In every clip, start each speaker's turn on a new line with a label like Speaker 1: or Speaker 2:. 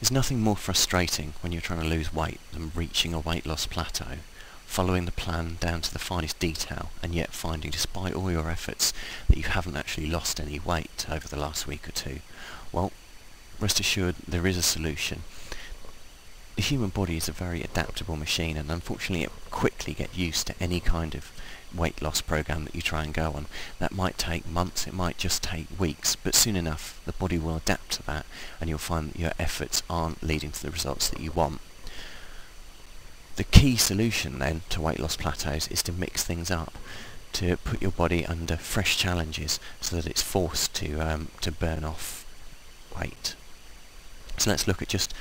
Speaker 1: There's nothing more frustrating when you're trying to lose weight than reaching a weight loss plateau, following the plan down to the finest detail, and yet finding, despite all your efforts, that you haven't actually lost any weight over the last week or two. Well, rest assured there is a solution. The human body is a very adaptable machine, and unfortunately it will quickly get used to any kind of weight loss program that you try and go on. That might take months, it might just take weeks, but soon enough the body will adapt to that, and you'll find that your efforts aren't leading to the results that you want. The key solution then to weight loss plateaus is to mix things up, to put your body under fresh challenges so that it's forced to burn off weight. So let's look at just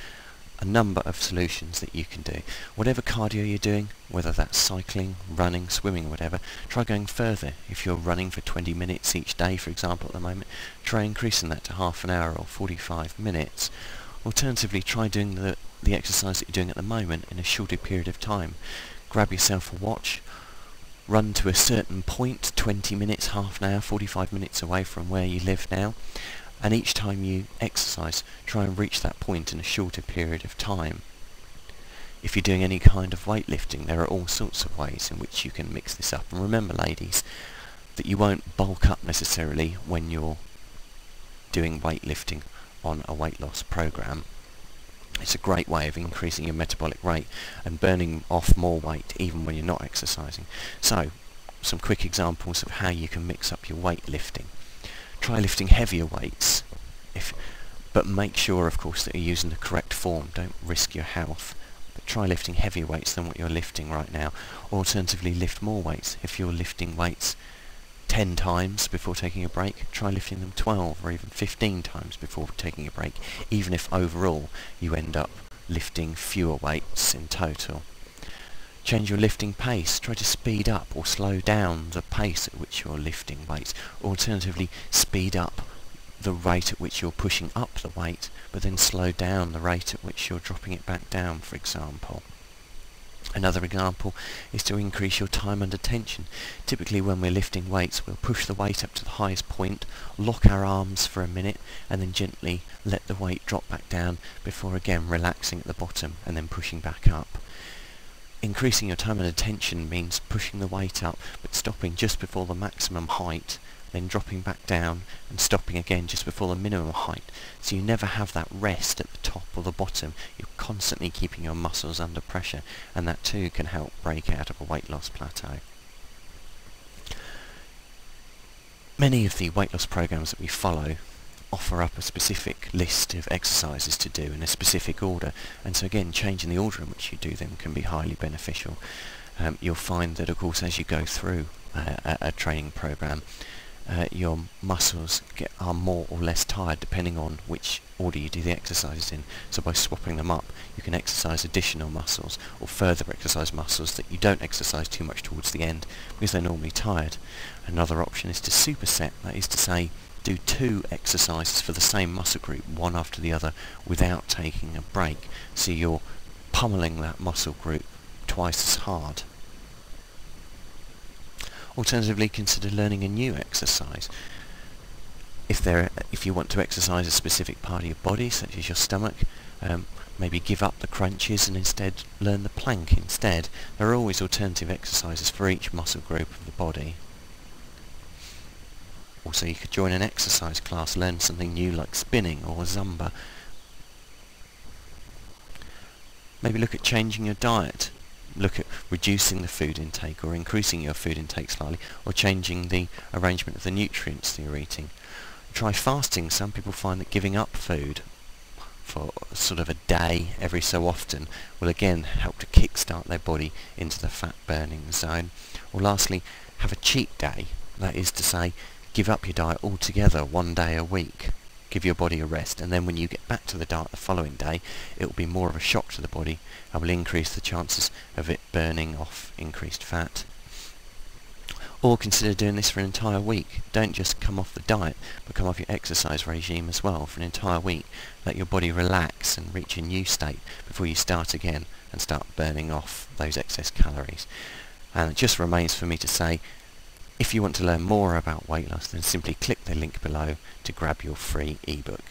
Speaker 1: a number of solutions that you can do. Whatever cardio you're doing, whether that's cycling, running, swimming, whatever, try going further. If you're running for 20 minutes each day, for example, at the moment, try increasing that to half an hour or 45 minutes. Alternatively, try doing the exercise that you're doing at the moment in a shorter period of time. Grab yourself a watch, run to a certain point, 20 minutes, half an hour, 45 minutes away from where you live now, and each time you exercise, try and reach that point in a shorter period of time. If you're doing any kind of weightlifting, there are all sorts of ways in which you can mix this up. And remember, ladies, that you won't bulk up necessarily when you're doing weightlifting on a weight loss program. It's a great way of increasing your metabolic rate and burning off more weight even when you're not exercising. So, some quick examples of how you can mix up your weightlifting. Try lifting heavier weights, but make sure, of course, that you're using the correct form. Don't risk your health. But try lifting heavier weights than what you're lifting right now. Alternatively, lift more weights. If you're lifting weights 10 times before taking a break, try lifting them 12 or even 15 times before taking a break, even if overall you end up lifting fewer weights in total. Change your lifting pace. Try to speed up or slow down the pace at which you're lifting weights. Alternatively, speed up the rate at which you're pushing up the weight, but then slow down the rate at which you're dropping it back down, for example. Another example is to increase your time under tension. Typically when we're lifting weights, we'll push the weight up to the highest point, lock our arms for a minute, and then gently let the weight drop back down before again relaxing at the bottom and then pushing back up. Increasing your time under tension means pushing the weight up but stopping just before the maximum height, then dropping back down and stopping again just before the minimum height. So you never have that rest at the top or the bottom. You're constantly keeping your muscles under pressure, and that too can help break out of a weight loss plateau. Many of the weight loss programs that we follow offer up a specific list of exercises to do in a specific order, and so again, changing the order in which you do them can be highly beneficial. You'll find that, of course, as you go through a training program, your muscles are more or less tired depending on which order you do the exercises in. So by swapping them up, you can exercise additional muscles or further exercise muscles that you don't exercise too much towards the end because they're normally tired. Another option is to superset, that is to say, do 2 exercises for the same muscle group, one after the other, without taking a break. So you're pummeling that muscle group twice as hard. Alternatively, consider learning a new exercise. If you want to exercise a specific part of your body, such as your stomach, maybe give up the crunches and instead learn the plank instead. There are always alternative exercises for each muscle group of the body. Also, you could join an exercise class, learn something new like spinning or Zumba. Maybe look at changing your diet. Look at reducing the food intake or increasing your food intake slightly, or changing the arrangement of the nutrients that you're eating. Try fasting. Some people find that giving up food for sort of a day every so often will again help to kickstart their body into the fat burning zone. Or lastly, have a cheat day. That is to say, give up your diet altogether one day a week. Give your body a rest, and then when you get back to the diet the following day, it will be more of a shock to the body and will increase the chances of it burning off increased fat. Or consider doing this for an entire week. Don't just come off the diet, but come off your exercise regime as well for an entire week. Let your body relax and reach a new state before you start again and start burning off those excess calories. And it just remains for me to say, if you want to learn more about weight loss, then simply click the link below to grab your free ebook.